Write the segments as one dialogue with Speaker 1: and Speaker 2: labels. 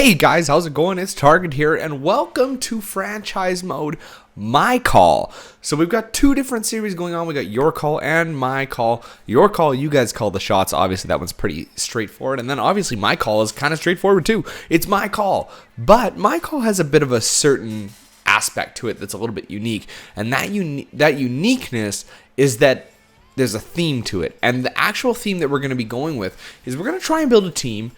Speaker 1: Hey guys, how's it going? It's Target here, and welcome to Franchise Mode, My Call. So we've got two different series going on. We got Your Call and My Call. Your Call, you guys call the shots. Obviously, that one's pretty straightforward. And then obviously, My Call is kind of straightforward too. It's My Call. But My Call has a bit of a certain aspect to it that's a little bit unique. And that uniqueness is that there's a theme to it. And the actual theme that we're going to be going with is we're going to try and build a team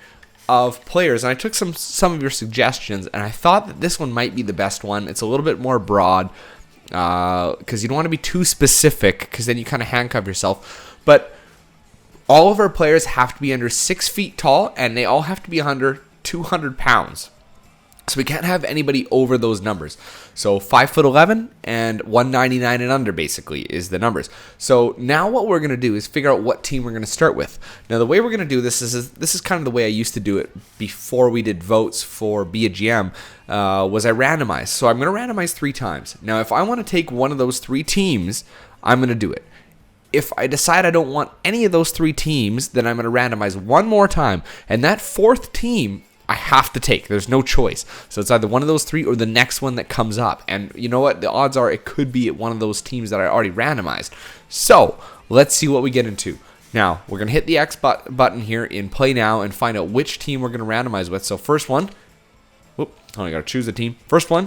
Speaker 1: of players, and I took some of your suggestions, and I thought that this one might be the best one. It's a little bit more broad because you don't want to be too specific because then you kind of handcuff yourself. But all of our players have to be under 6 feet tall, and they all have to be under 200 pounds. So we can't have anybody over those numbers. So 5'11" and 199 and under basically is the numbers. So now what we're going to do is figure out what team we're going to start with. Now the way we're going to do this is kind of the way I used to do it before we did votes for Be a GM, was I randomized. So I'm going to randomize 3 times. Now if I want to take one of those 3 teams, I'm going to do it. If I decide I don't want any of those 3 teams, then I'm going to randomize one more time. And that 4th team I have to take. There's no choice. So it's either one of those 3 or the next one that comes up. And you know what? The odds are it could be one of those teams that I already randomized. So let's see what we get into. Now, we're going to hit the X button here in Play Now and find out which team we're going to randomize with. So first one. I got to choose a team. First one.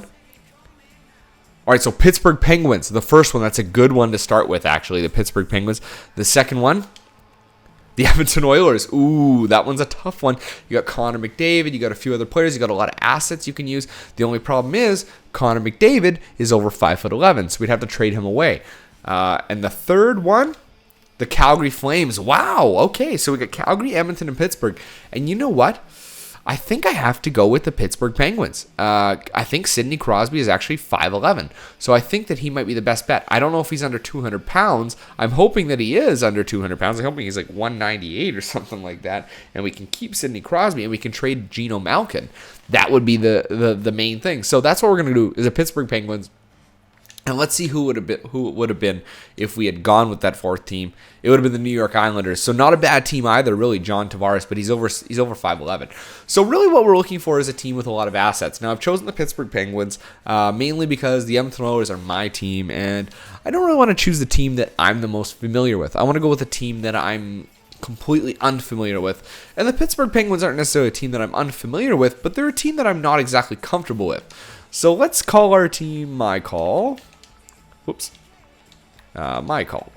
Speaker 1: All right, so Pittsburgh Penguins. The first one. That's a good one to start with, actually. The Pittsburgh Penguins. The second one. The Edmonton Oilers. Ooh, that one's a tough one. You got Connor McDavid. You got a few other players. You got a lot of assets you can use. The only problem is Connor McDavid is over 5'11", so we'd have to trade him away. And the third one, the Calgary Flames. Wow, okay, so we got Calgary, Edmonton, and Pittsburgh. And you know what? I think I have to go with the Pittsburgh Penguins. I think Sidney Crosby is actually 5'11", so I think that he might be the best bet. I don't know if he's under 200 pounds. I'm hoping that he is under 200 pounds. I'm hoping he's like 198 or something like that, and we can keep Sidney Crosby, and we can trade Geno Malkin. That would be the main thing. So that's what we're going to do, is the Pittsburgh Penguins. And let's see who it would have been if we had gone with that 4th team. It would have been the New York Islanders. So not a bad team either, really, John Tavares, but he's over 5'11". So really what we're looking for is a team with a lot of assets. Now I've chosen the Pittsburgh Penguins mainly because the Edmonton Oilers are my team, and I don't really want to choose the team that I'm the most familiar with. I want to go with a team that I'm completely unfamiliar with. And the Pittsburgh Penguins aren't necessarily a team that I'm unfamiliar with, but they're a team that I'm not exactly comfortable with. So let's call our team My Call. Whoops. My Call.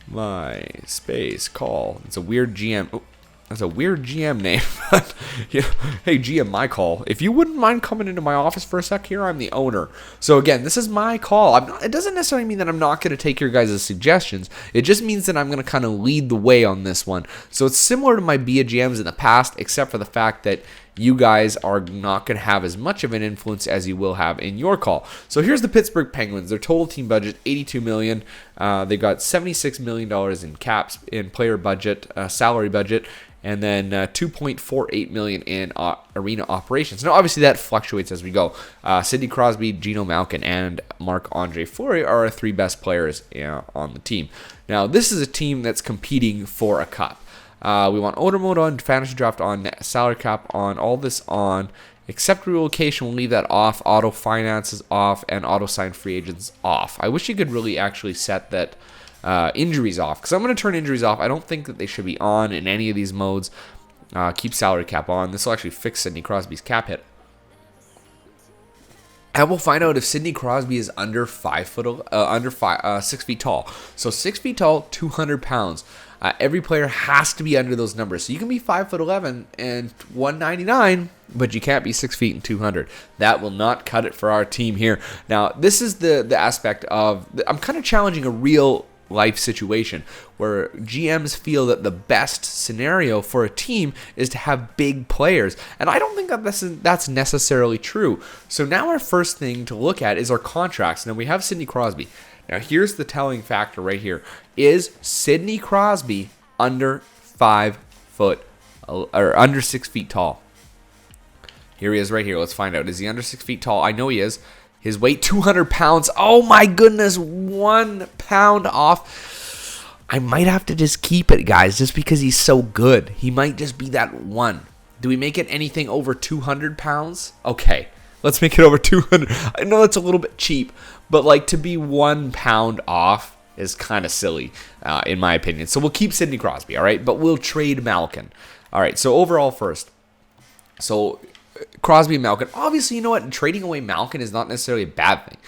Speaker 1: My space call. It's a weird GM. Oh, that's a weird GM name. Hey, GM, My Call. If you wouldn't mind coming into my office for a sec here, I'm the owner. So again, this is My Call. It doesn't necessarily mean that I'm not going to take your guys' suggestions. It just means that I'm going to kind of lead the way on this one. So it's similar to my Be a GMs in the past, except for the fact that you guys are not going to have as much of an influence as you will have in Your Call. So here's the Pittsburgh Penguins. Their total team budget, $82 million. They've got $76 million in player budget, salary budget, and then $2.48 million in arena operations. Now, obviously, that fluctuates as we go. Sidney Crosby, Geno Malkin, and Marc-Andre Fleury are our 3 best players on the team. Now, this is a team that's competing for a cup. We want owner mode on, fantasy draft on, salary cap on, all this on, except relocation, we'll leave that off, auto finances off, and auto sign free agents off. I wish you could really actually set that injuries off, because I'm going to turn injuries off. I don't think that they should be on in any of these modes. Keep salary cap on. This will actually fix Sidney Crosby's cap hit. And we'll find out if Sidney Crosby is under 6 feet tall. So 6 feet tall, 200 pounds. Every player has to be under those numbers. So you can be 5'11" and 199, but you can't be 6 feet and 200. That will not cut it for our team here. Now, this is the aspect of, I'm kind of challenging a real life situation where GMs feel that the best scenario for a team is to have big players. And I don't think that that's necessarily true. So now our first thing to look at is our contracts. Now we have Sidney Crosby. Now here's the telling factor right here. Is Sidney Crosby under 5 foot or under 6 feet tall? Here he is right here. Let's find out. Is he under 6 feet tall? I know he is. His weight, 200 pounds. Oh my goodness, 1 pound off. I might have to just keep it, guys, just because he's so good. He might just be that one. Do we make it anything over 200 pounds? Okay, let's make it over 200. I know it's a little bit cheap, but like to be 1 pound off is kind of silly, in my opinion. So we'll keep Sidney Crosby, all right? But we'll trade Malkin. All right, so overall first. So Crosby and Malkin. Obviously, you know what? Trading away Malkin is not necessarily a bad thing.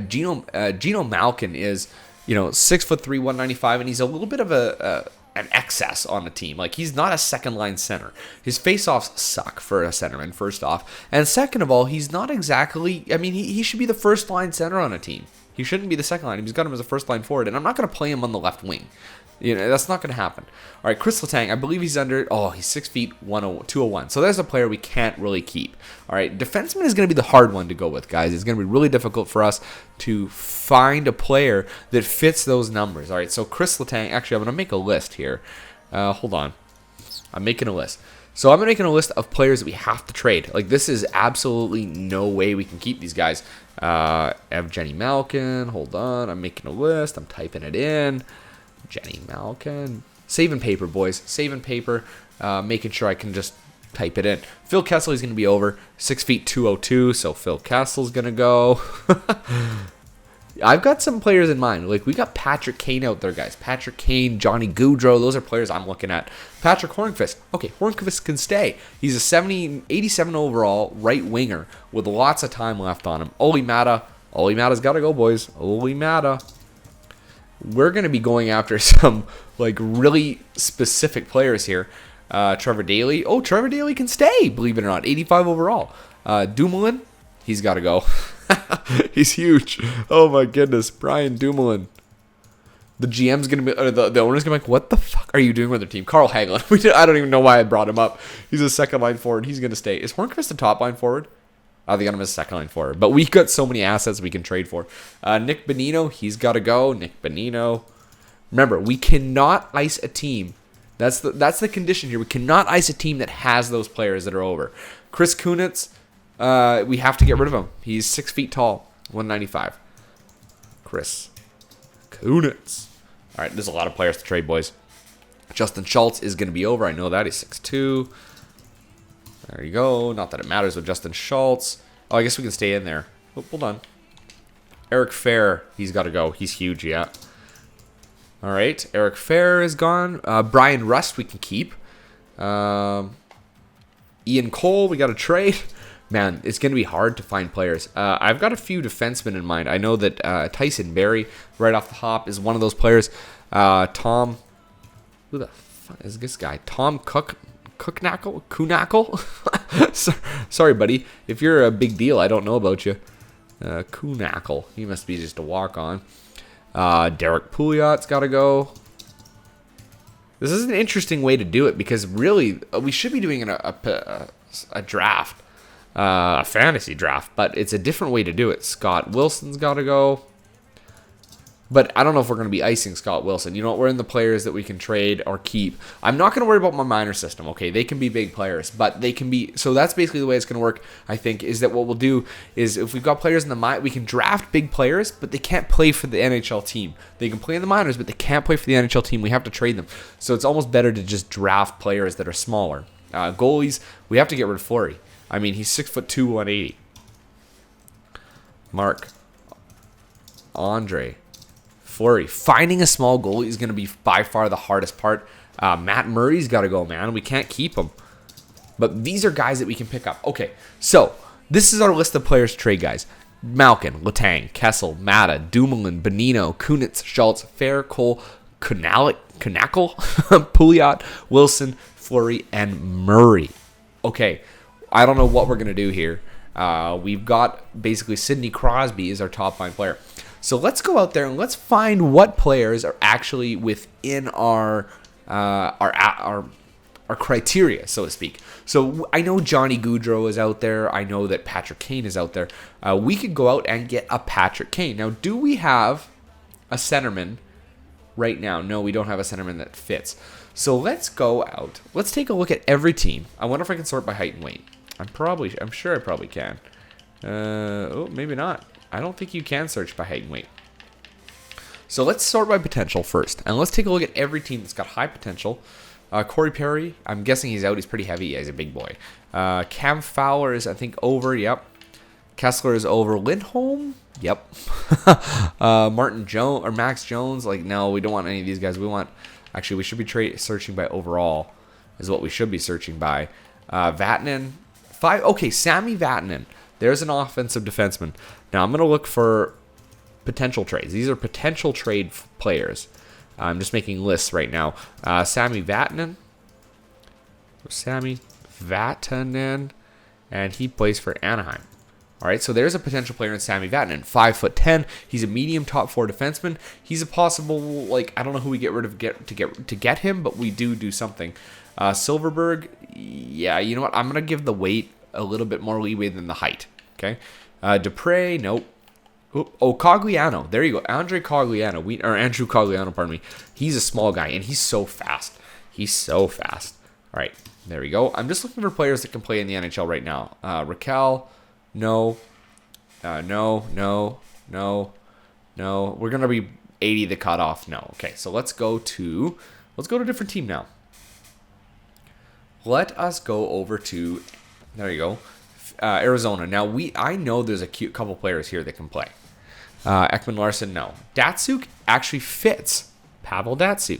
Speaker 1: Geno Malkin is, 6'3", 195, and he's a little bit of an excess on the team. Like, he's not a second-line center. His face-offs suck for a centerman, first off. And second of all, he's not exactly... I mean, he should be the first-line center on a team. He shouldn't be the second line. He's got him as a first-line forward, and I'm not going to play him on the left wing. That's not going to happen. All right, Chris Letang, I believe he's under... Oh, he's 6 feet, 201. So there's a player we can't really keep. All right, defenseman is going to be the hard one to go with, guys. It's going to be really difficult for us to find a player that fits those numbers. All right, so Chris Letang... Actually, I'm going to make a list here. Hold on. I'm making a list. So I'm making a list of players that we have to trade. Like, this is absolutely no way we can keep these guys. Evgeny Malkin. Hold on. I'm making a list. I'm typing it in. Jenny Malkin. Saving paper, boys. Saving paper. Making sure I can just type it in. Phil Kessel is going to be over. 6 feet 202. So Phil Kessel's going to go. I've got some players in mind. Like, we got Patrick Kane out there, guys. Patrick Kane, Johnny Gaudreau. Those are players I'm looking at. Patrick Hornqvist. Okay, Hornqvist can stay. He's a 87 overall right winger with lots of time left on him. Oli Mata. Oli Mata's got to go, boys. Oli Mata. We're going to be going after some, like, really specific players here. Trevor Daly. Oh, Trevor Daly can stay, believe it or not. 85 overall. Dumoulin. He's got to go. He's huge. Oh my goodness, Brian Dumoulin. The GM's gonna be, the owner's gonna be like, "What the fuck are you doing with their team?" Carl Hagelin. I don't even know why I brought him up. He's a second line forward. He's gonna stay. Is Hornqvist the top line forward? I think I'm his second line forward. But we got so many assets we can trade for. Nick Bonino, he's got to go. Nick Bonino. Remember, we cannot ice a team. That's the condition here. We cannot ice a team that has those players that are over. Chris Kunitz. We have to get rid of him. He's 6 feet tall, 195. Chris Kunitz. All right, there's a lot of players to trade, boys. Justin Schultz is going to be over. I know that. He's 6'2". There you go. Not that it matters with Justin Schultz. Oh, I guess we can stay in there. Oh, hold on. Eric Fair, he's got to go. He's huge, yeah. All right, Eric Fair is gone. Brian Rust, we can keep. Ian Cole, we got to trade. Man, it's going to be hard to find players. I've got a few defensemen in mind. I know that Tyson Barry, right off the hop, is one of those players. Tom, who the fuck is this guy? Tom Kuhnackel? Sorry, buddy. If you're a big deal, I don't know about you. Kuhnackel. He must be just a walk-on. Derek Pouliot's got to go. This is an interesting way to do it because really, we should be doing a draft. A fantasy draft, but it's a different way to do it. Scott Wilson's got to go. But I don't know if we're going to be icing Scott Wilson. You know what? We're in the players that we can trade or keep. I'm not going to worry about my minor system, okay? They can be big players, but they can be... So that's basically the way it's going to work, I think, is that what we'll do is if we've got players in the minor, we can draft big players, but they can't play for the NHL team. They can play in the minors, but they can't play for the NHL team. We have to trade them. So it's almost better to just draft players that are smaller. Goalies, we have to get rid of Fleury. I mean, he's 6'2", 180. Mark. Andre. Fleury. Finding a small goalie is going to be by far the hardest part. Matt Murray's got to go, man. We can't keep him. But these are guys that we can pick up. Okay, so this is our list of players to trade, guys. Malkin, Letang, Kessel, Mata, Dumoulin, Bonino, Kunitz, Schultz, Fair, Cole, Knackle, Pouliot, Wilson, Fleury, and Murray. Okay, I don't know what we're going to do here. We've got basically Sidney Crosby is our top line player. So let's go out there and let's find what players are actually within our criteria, so to speak. So I know Johnny Gaudreau is out there. I know that Patrick Kane is out there. We could go out and get a Patrick Kane. Now, do we have a centerman right now? No, we don't have a centerman that fits. So let's go out. Let's take a look at every team. I wonder if I can sort by height and weight. I'm sure I probably can. Oh, maybe not. I don't think you can search by height and weight. So let's sort by potential first. And let's take a look at every team that's got high potential. Corey Perry, I'm guessing he's out. He's pretty heavy. Yeah, he's a big boy. Cam Fowler is, I think, over. Yep. Kessler is over. Lindholm? Yep. Martin Jones or Max Jones? Like, no, we don't want any of these guys. We should be searching by overall is what we should be searching by. Vatanen, 5. Okay, Sami Vatanen. There's an offensive defenseman. Now, I'm going to look for potential trades. These are potential trade players. I'm just making lists right now. Sami Vatanen. And he plays for Anaheim. All right, so there's a potential player in Sami Vatanen, 5'10". He's a medium top 4 defenseman. He's a possible, like, I don't know who we get rid of to get him, but we do something. Silverberg, yeah, you know what? I'm gonna give the weight a little bit more leeway than the height. Okay, Dupre, nope. Oh, Cogliano, there you go. Andrew Cogliano, pardon me. He's a small guy and he's so fast. All right, there we go. I'm just looking for players that can play in the NHL right now. Raquel. No. No. We're gonna be 80 the cutoff. No. Okay, so let's go to a different team now. Let us go over to, there you go, Arizona. Now I know there's a cute couple players here that can play. Ekman Larson, no. Datsuk actually fits. Pavel Datsuk.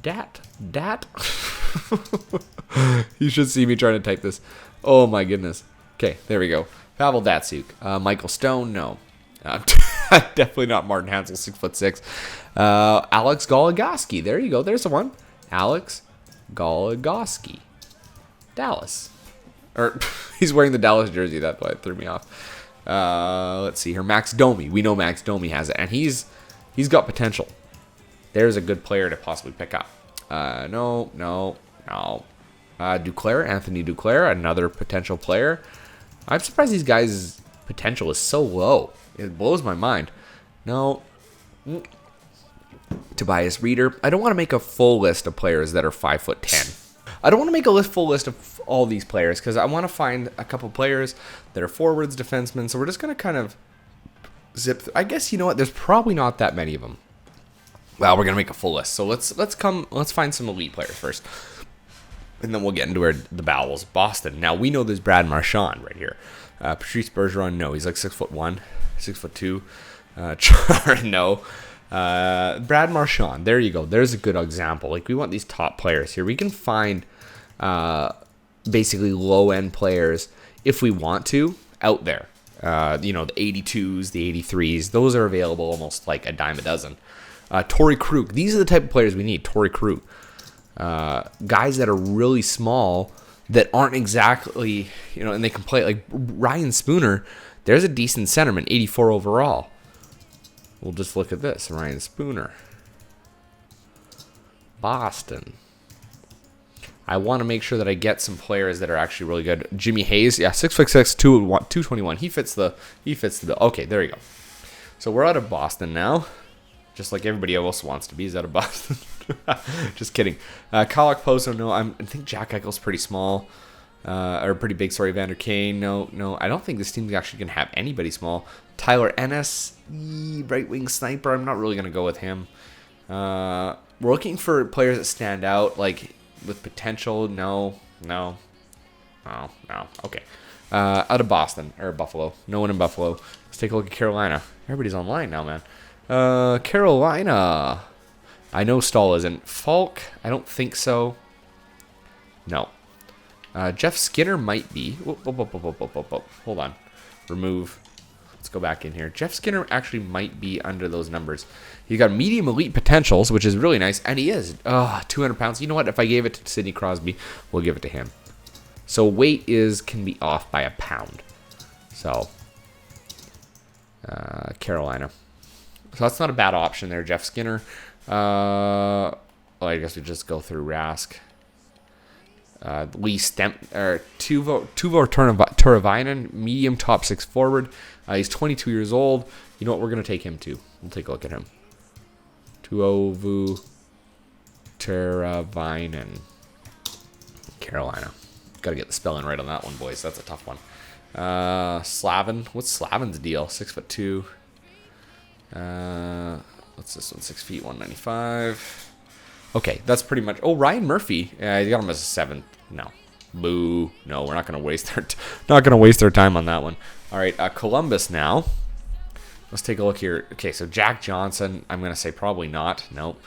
Speaker 1: Dat. You should see me trying to type this. Oh my goodness. Okay, there we go. Pavel Datsuk. Michael Stone, no. Definitely not Martin Hansel, 6'6". Alex Goligoski. There you go. There's the one. Alex Goligoski. Dallas. Or he's wearing the Dallas jersey. That's why it threw me off. Let's see here. Max Domi. We know Max Domi has it, and he's got potential. There's a good player to possibly pick up. No. Anthony Duclair, another potential player. I'm surprised these guys' potential is so low. It blows my mind. No. Tobias Reeder. I don't want to make a full list of players that are 5'10". I don't want to make a full list of all these players because I want to find a couple players that are forwards, defensemen. So we're just going to kind of zip. I guess, you know what? There's probably not that many of them. Well, we're going to make a full list. So let's find some elite players first. And then we'll get into the bowels. Boston. Now, we know there's Brad Marchand right here. Patrice Bergeron, no. He's like 6'1", 6'2". Char, no. Brad Marchand. There you go. There's a good example. Like, we want these top players here. We can find basically low-end players if we want to out there. The 82s, the 83s. Those are available almost like a dime a dozen. Torrey Krug. These are the type of players we need. Torrey Krug. Guys that are really small that aren't exactly, and they can play. Like Ryan Spooner, there's a decent centerman, 84 overall. We'll just look at this. Ryan Spooner. Boston. I want to make sure that I get some players that are actually really good. Jimmy Hayes, yeah, 6'6", 221. He fits the bill. Okay, there you go. So we're out of Boston now. Just like everybody else wants to be. He's out of Boston. Just kidding. Kyle Pozo, no. I think Jack Eichel's pretty small. Or pretty big, sorry. Vander Kane, no. I don't think this team's actually going to have anybody small. Tyler Ennis, right wing sniper. I'm not really going to go with him. We're looking for players that stand out, like with potential. No. Okay. Out of Boston, or Buffalo. No one in Buffalo. Let's take a look at Carolina. Everybody's online now, man. Carolina. I know Stahl isn't. Falk, I don't think so. No. Jeff Skinner might be. Whoop. Hold on. Remove. Let's go back in here. Jeff Skinner actually might be under those numbers. He's got medium elite potentials, which is really nice. And he is. 200 pounds. You know what? If I gave it to Sidney Crosby, we'll give it to him. So weight can be off by a pound. So, Carolina. So that's not a bad option there, Jeff Skinner. I guess we just go through Rask. Tuvo Teravainen, medium top 6 forward. He's 22 years old. You know what? We're going to take him too. We'll take a look at him. Tuovu Teravainen. Carolina. Got to get the spelling right on that one, boys. That's a tough one. Slavin. What's Slavin's deal? 6'2". What's this one? 6 feet, 195. Okay, that's pretty much... Oh, Ryan Murphy. I got him as a 7th. No. Boo. No, we're not going to waste our time on that one. All right, Columbus now. Let's take a look here. Okay, so Jack Johnson, I'm going to say probably not. Nope.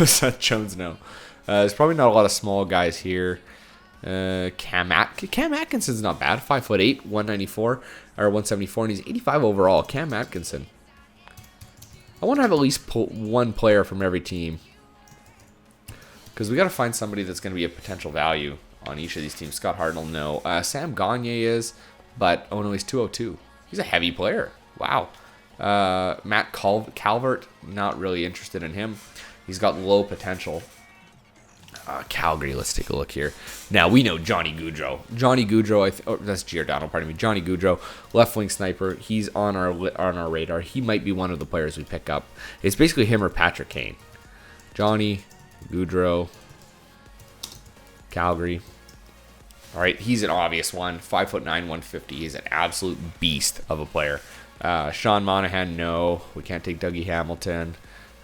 Speaker 1: Seth Jones, no. There's probably not a lot of small guys here. Cam Atkinson's not bad. 5'8", 194 or 174, and he's 85 overall. Cam Atkinson. I want to have at least one player from every team, because we got to find somebody that's going to be a potential value on each of these teams. Scott Hartnell, no. Sam Gagner is, but oh no, he's 202. He's a heavy player. Wow. Matt Calvert, not really interested in him. He's got low potential. Calgary, let's take a look here. Now, we know Johnny Gaudreau. Johnny Gaudreau, that's Giordano, pardon me. Johnny Gaudreau, left wing sniper. He's on our radar. He might be one of the players we pick up. It's basically him or Patrick Kane. Johnny Gaudreau, Calgary. All right, he's an obvious one. 5'9", 150. He's an absolute beast of a player. Sean Monahan, no. We can't take Dougie Hamilton.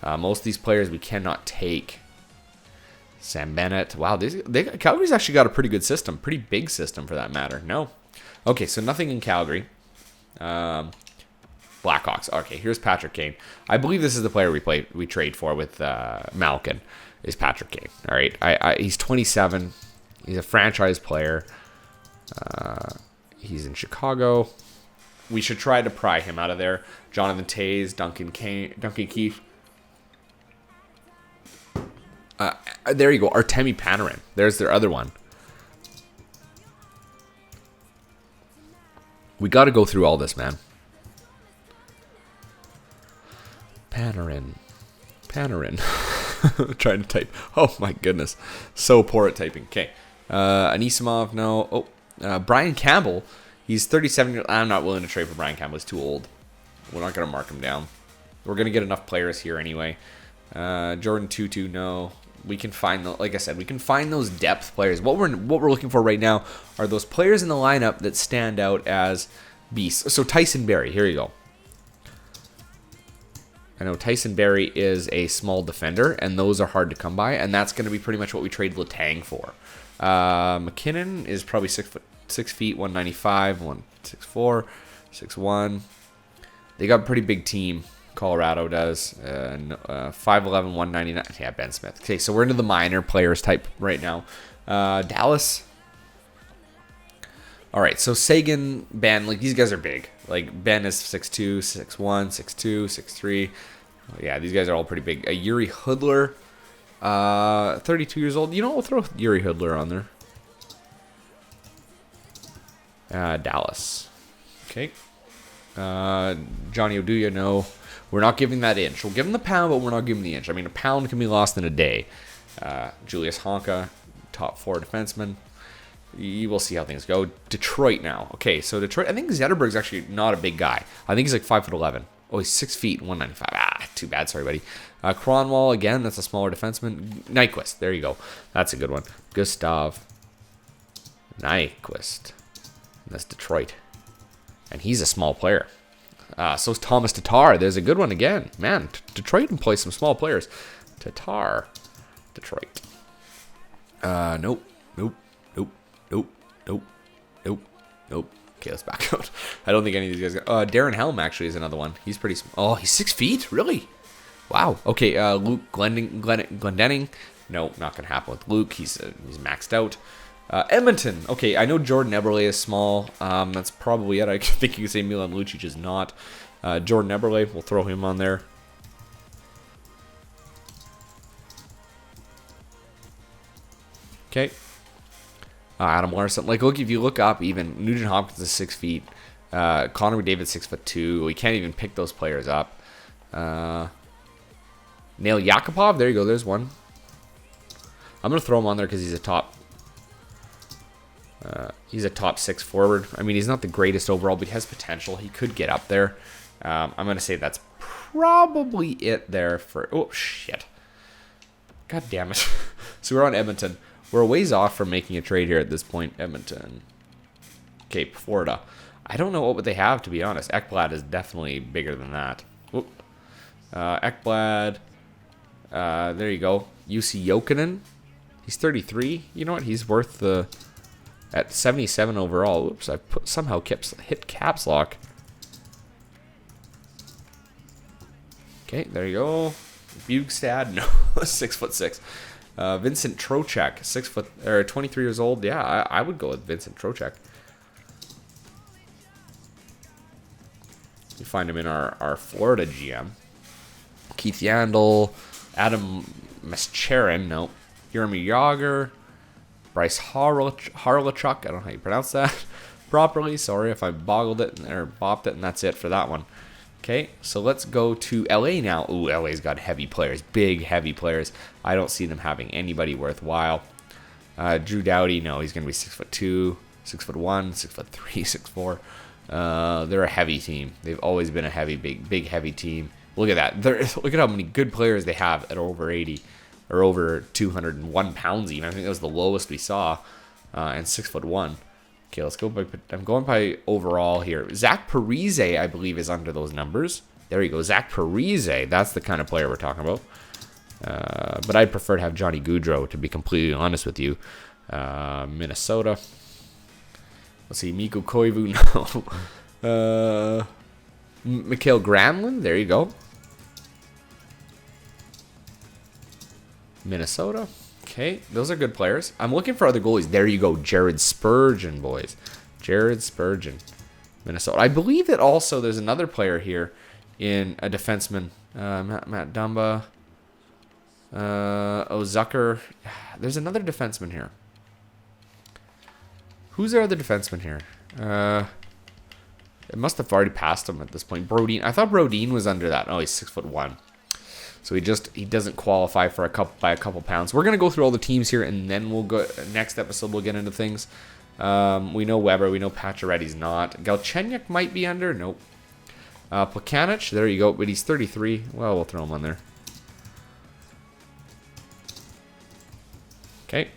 Speaker 1: Most of these players we cannot take. Sam Bennett. Wow, Calgary's actually got a pretty good system. Pretty big system for that matter. No. Okay, so nothing in Calgary. Blackhawks. Okay, here's Patrick Kane. I believe this is the player we trade for with Malkin, is Patrick Kane. All right, he's 27. He's a franchise player. He's in Chicago. We should try to pry him out of there. Jonathan Toews, Duncan Keith. There you go. Artemi Panarin. There's their other one. We got to go through all this, man. Panarin. Trying to type. Oh, my goodness. So poor at typing. Okay. Anisimov, no. Oh, Brian Campbell. He's 37 years old. I'm not willing to trade for Brian Campbell. He's too old. We're not going to mark him down. We're going to get enough players here anyway. Jordan Tutu, no. We can find, like I said, we can find those depth players. What we're looking for right now are those players in the lineup that stand out as beasts. So Tyson Barry, here you go. I know Tyson Barry is a small defender, and those are hard to come by, and that's going to be pretty much what we trade Letang for. McKinnon is probably 6 feet, 195, 164, 6'1". They got a pretty big team. Colorado does. 5'11", 199. Yeah, Ben Smith. Okay, so we're into the minor players type right now. Dallas. All right, so Sagan, Ben, like these guys are big. Like Ben is 6'2", 6'1", 6'2", 6'3". Yeah, these guys are all pretty big. Yuri Hudler, 32 years old. You know, we'll throw Yuri Hudler on there. Dallas. Okay. Johnny Oduya, no. We're not giving that inch. We'll give him the pound, but we're not giving the inch. I mean, a pound can be lost in a day. Julius Honka, top 4 defenseman. You will see how things go. Detroit now. Okay, so Detroit, I think Zetterberg's actually not a big guy. I think he's like 5'11". Oh, he's 6 feet, 195. Ah, too bad. Sorry, buddy. Kronwall, again, that's a smaller defenseman. Nyquist, there you go. That's a good one. Gustav Nyquist. That's Detroit. And he's a small player. So is Thomas Tatar. There's a good one again. Man, Detroit employs some small players. Tatar. Detroit. Nope. Okay, let's back out. I don't think any of these guys... Darren Helm actually is another one. He's pretty small. Oh, he's 6 feet? Really? Wow. Okay, Luke Glendening. No, not going to happen with Luke. He's maxed out. Edmonton. Okay, I know Jordan Eberle is small. That's probably it. I think you could say Milan Lucic is not. Jordan Eberle, we'll throw him on there. Okay. Adam Larson. Like, look, if you look up, even Nugent Hopkins is 6 feet. Connor McDavid's 6'2". We can't even pick those players up. Nail Yakupov. There you go. There's one. I'm gonna throw him on there because he's a top. He's a top 6 forward. I mean, he's not the greatest overall, but he has potential. He could get up there. I'm gonna say that's probably it there for. Oh shit! God damn it! So we're on Edmonton. We're a ways off from making a trade here at this point. Edmonton. Okay, Florida. I don't know what they have, to be honest. Ekblad is definitely bigger than that. Ekblad. There you go. UC Jokinen. He's 33. You know what? He's worth the... At 77 overall. Oops, I somehow hit caps lock. Okay, there you go. Bugstad, no, 6'6". Vincent Trocheck, 23 years old. Yeah, I would go with Vincent Trocheck. You find him in our Florida GM. Keith Yandel, Adam Mascharin, no. Jeremy Yager, Bryce Harlachuk, I don't know how you pronounce that properly. Sorry if I boggled it or bopped it, and that's it for that one. Okay, so let's go to LA now. Ooh, LA's got heavy players, big heavy players. I don't see them having anybody worthwhile. Drew Doughty, no, he's gonna be 6'2", 6'1", 6'3", 6'4". They're a heavy team. They've always been a heavy, big heavy team. Look at that. Look at how many good players they have at over 80 or over 201 pounds even. I think that was the lowest we saw, and 6'1". Okay, let's go by. I'm going by overall here. Zach Parise, I believe, is under those numbers. There you go, Zach Parise. That's the kind of player we're talking about. But I'd prefer to have Johnny Gaudreau, to be completely honest with you. Minnesota. Let's see, Mikko Koivu, no. Mikael Granlund, there you go. Minnesota. Okay, those are good players. I'm looking for other goalies. There you go, Jared Spurgeon, boys. Jared Spurgeon, Minnesota. I believe that also there's another player here in a defenseman. Matt Dumba. Zucker. There's another defenseman here. Who's our other defenseman here? It must have already passed him at this point. Brodin. I thought Brodin was under that. Oh, he's 6'1". So he doesn't qualify for by a couple pounds. We're gonna go through all the teams here, and then we'll go. Next episode we'll get into things. We know Weber. We know Pacioretty's not. Galchenyuk might be under. Nope. Plekanec. There you go. But he's 33. Well, we'll throw him on there. Okay.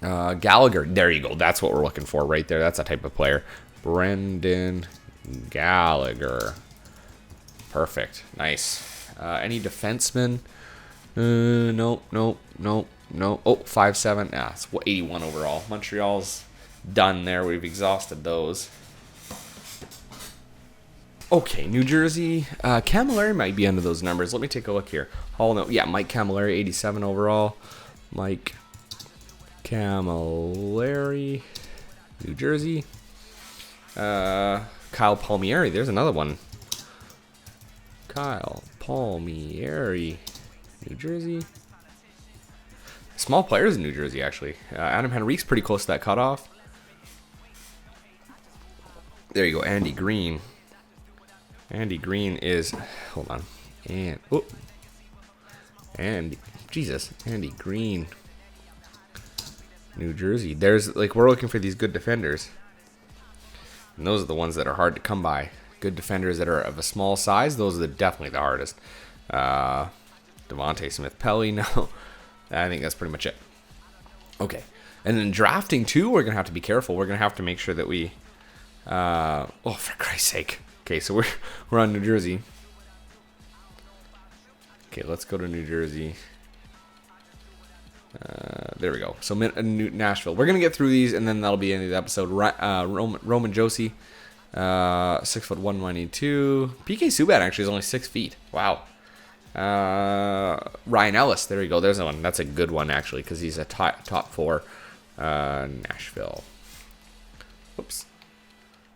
Speaker 1: Gallagher. There you go. That's what we're looking for right there. That's a type of player. Brendan Gallagher. Perfect. Nice. Any defensemen? Nope. Oh, 5'7". Ah, it's 81 overall. Montreal's done there. We've exhausted those. Okay, New Jersey. Camilleri might be under those numbers. Let me take a look here. Oh, no. Yeah, Mike Camilleri, 87 overall. Mike Camilleri, New Jersey. Kyle Palmieri. There's another one. Kyle Palmieri, New Jersey. Small players in New Jersey, actually. Adam Henrique's pretty close to that cutoff. There you go, Andy Green. Andy Green is... Hold on. Andy Green, New Jersey. There's, like, we're looking for these good defenders. And those are the ones that are hard to come by. Good defenders that are of a small size, those are definitely the hardest. Devontae Smith-Pelly, no. I think that's pretty much it. Okay. And then drafting, too, we're going to have to be careful. We're going to have to make sure that we... oh, for Christ's sake. Okay, so we're on New Jersey. Okay, let's go to New Jersey. There we go. So Nashville. We're going to get through these, and then that'll be the end of the episode. Roman Josi. 6'1", 192. PK Subban actually is only 6 feet. Wow. Ryan Ellis. There you go. There's one. That's a good one actually, because he's a top 4. Nashville. Whoops.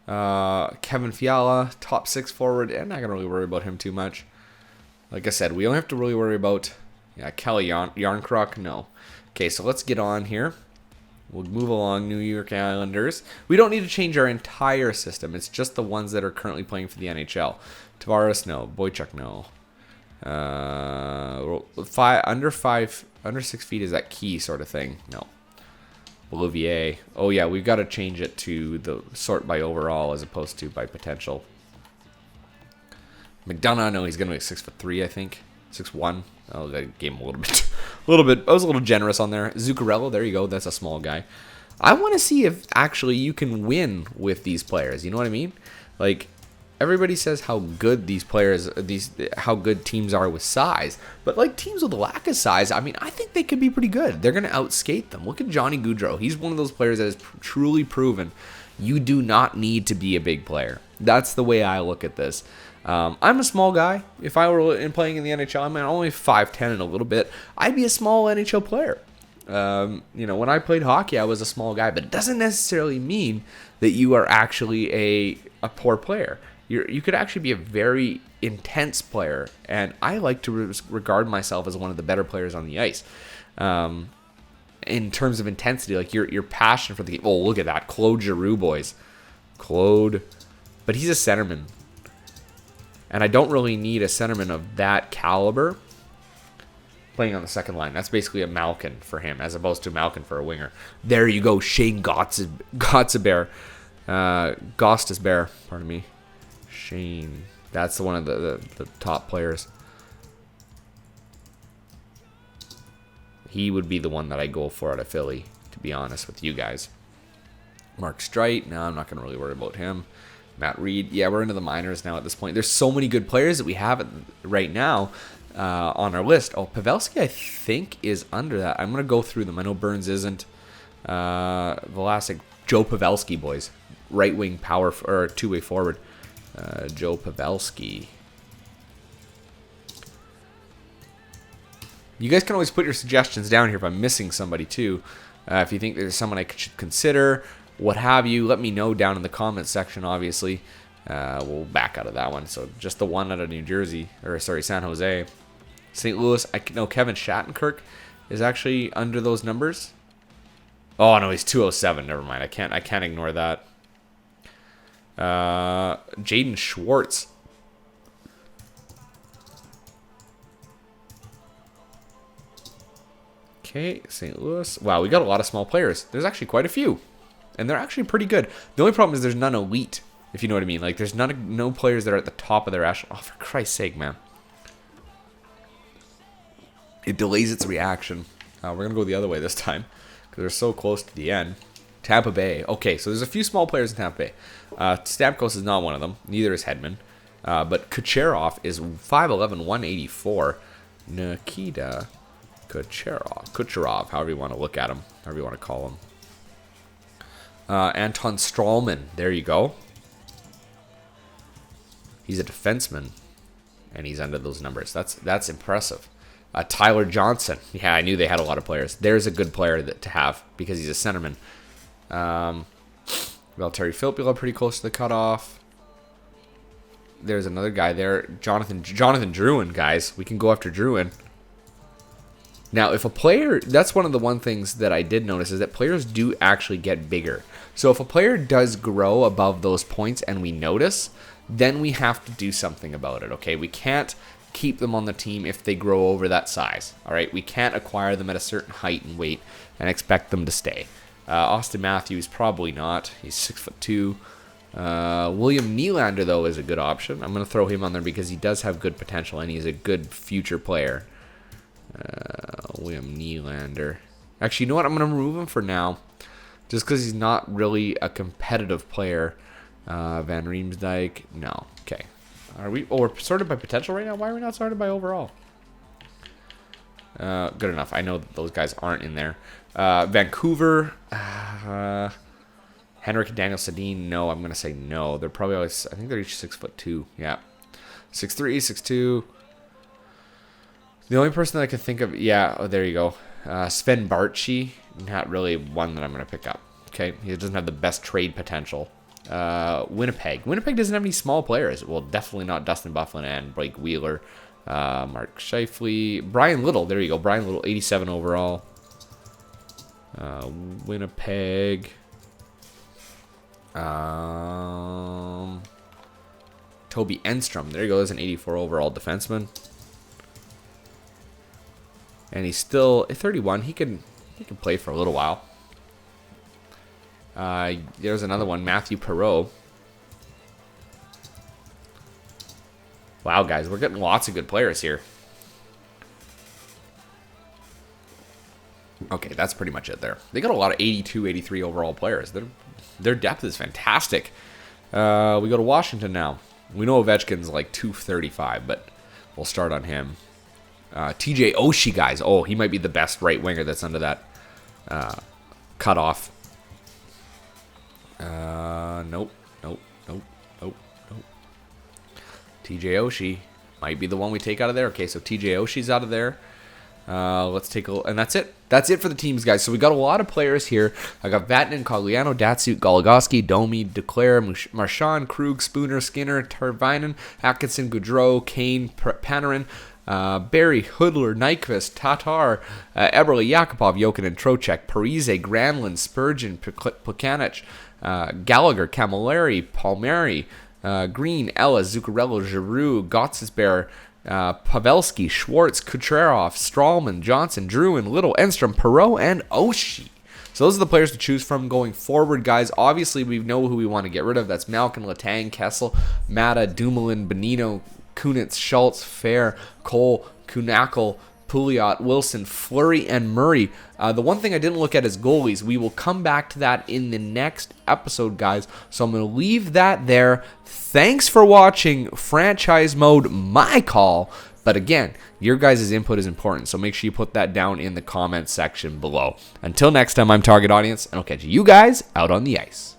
Speaker 1: Kevin Fiala, top 6 forward, and not gonna really worry about him too much. Like I said, we don't have to really worry about Kelly Yarncroc. No. Okay, so let's get on here. We'll move along. New York Islanders. We don't need to change our entire system. It's just the ones that are currently playing for the NHL. Tavares, no. Boychuk, no. Under 6 feet is that key sort of thing. No. Olivier. Oh yeah, we've got to change it to the sort by overall as opposed to by potential. McDonough, no, he's gonna be 6'3", I think. 6'1". Oh, that gave him a little bit. I was a little generous on there. Zuccarello, there you go. That's a small guy. I want to see if actually you can win with these players. You know what I mean? Like, everybody says how good how good teams are with size, but like teams with a lack of size, I mean, I think they could be pretty good. They're going to outskate them. Look at Johnny Gaudreau. He's one of those players that has truly proven you do not need to be a big player. That's the way I look at this. I'm a small guy. If I were playing in the NHL, I'm only 5'10" and a little bit. I'd be a small NHL player. When I played hockey, I was a small guy, but it doesn't necessarily mean that you are actually a poor player. You could actually be a very intense player, and I like to regard myself as one of the better players on the ice. In terms of intensity, like your passion for the game. Oh, look at that. Claude Giroux, boys. Claude. But he's a centerman. And I don't really need a centerman of that caliber playing on the second line. That's basically a Malkin for him, as opposed to Malkin for a winger. There you go, Shane Gostisbehere. Pardon me. Shane. That's one of the top players. He would be the one that I go for out of Philly, to be honest with you guys. Mark Streit. No, I'm not going to really worry about him. Matt Reed. Yeah, we're into the minors now at this point. There's so many good players that we have right now on our list. Oh, Pavelski, I think, is under that. I'm going to go through them. I know Burns isn't. Vlasic. Joe Pavelski, boys. Right wing power, or two-way forward. Joe Pavelski. You guys can always put your suggestions down here if I'm missing somebody too. If you think there's someone I should consider, what have you, let me know down in the comments section, obviously. We'll back out of that one. So just the one out of New Jersey, or sorry, San Jose. St. Louis, I know Kevin Shattenkirk is actually under those numbers. Oh, no, he's 207. Never mind. I can't ignore that. Jaden Schwartz. Okay, St. Louis. Wow, we got a lot of small players. There's actually quite a few. And they're actually pretty good. The only problem is there's none elite, if you know what I mean. Like, there's no players that are at the top of their echelon. Oh, for Christ's sake, man. It delays its reaction. We're going to go the other way this time, because they're so close to the end. Tampa Bay. Okay, so there's a few small players in Tampa Bay. Stamkos is not one of them. Neither is Hedman. But Kucherov is 5'11", 184. Nikita Kucherov, however you want to look at him, however you want to call him. Anton Strawman, there you go. He's a defenseman, and he's under those numbers. That's impressive. Tyler Johnson, yeah, I knew they had a lot of players. There's a good player to have because he's a centerman. Valtteri Filppula pretty close to the cutoff. There's another guy there, Jonathan Drouin, guys. We can go after Drouin. Now, if a player, that's one of the things that I did notice is that players do actually get bigger. So if a player does grow above those points and we notice, then we have to do something about it, okay? We can't keep them on the team if they grow over that size, all right? We can't acquire them at a certain height and weight and expect them to stay. Austin Matthews, probably not. He's 6'2". William Nylander, though, is a good option. I'm going to throw him on there because he does have good potential and he's a good future player. William Nylander. Actually, you know what? I'm going to remove him for now, just because he's not really a competitive player. Van Riemsdyk, no. Okay. Are we? Oh, we're sorted by potential right now. Why are we not sorted by overall? Good enough. I know that those guys aren't in there. Vancouver. Henrik Daniel Sedin. No, I'm going to say no. They're probably always. I think they're each 6'2". Yeah, 6'3", 6'2". The only person that I could think of, yeah, oh, there you go. Sven Bartchi, not really one that I'm going to pick up. Okay, he doesn't have the best trade potential. Winnipeg. Winnipeg doesn't have any small players. Well, definitely not Dustin Byfuglien and Blake Wheeler. Mark Scheifele. Brian Little, there you go. Brian Little, 87 overall. Winnipeg. Toby Enstrom, there you go. There's an 84 overall defenseman. And he's still 31. He can play for a little while. There's another one, Matthew Perreault. Wow, guys, we're getting lots of good players here. Okay, that's pretty much it there. They got a lot of 82, 83 overall players. Their depth is fantastic. We go to Washington now. We know Ovechkin's like 235, but we'll start on him. TJ Oshie, guys. Oh, he might be the best right winger that's under that cutoff. Nope. TJ Oshie might be the one we take out of there. Okay, so TJ Oshie's out of there. Let's take a look. And that's it. That's it for the teams, guys. So we got a lot of players here. I got Vatanen, Cogliano, Datsuk, Goligoski, Domi, Duclair, Marchand, Krug, Spooner, Skinner, Tervainen, Atkinson, Gaudreau, Kane, Panarin, Barry, Hoodler, Nyquist, Tatar, Eberle, Yakupov, Jokinen, Trocheck, Parise, Granlund, Spurgeon, Plekanec, Gallagher, Camilleri, Palmieri, Green, Ellis, Zuccarello, Giroux, Gottsesbear, Pavelski, Schwartz, Kucherov, Strawman, Johnson, Druin, Little, Enstrom, Perreault, and Oshie. So those are the players to choose from going forward, guys. Obviously, we know who we want to get rid of. That's Malkin, Letang, Kessel, Mata, Dumoulin, Bonino, Kunitz, Schultz, Fair, Cole, Kunackle, Pouliot, Wilson, Fleury, and Murray. The one thing I didn't look at is goalies. We will come back to that in the next episode, guys. So I'm going to leave that there. Thanks for watching Franchise Mode, my call. But again, your guys' input is important, so make sure you put that down in the comments section below. Until next time, I'm Target Audience, and I'll catch you guys out on the ice.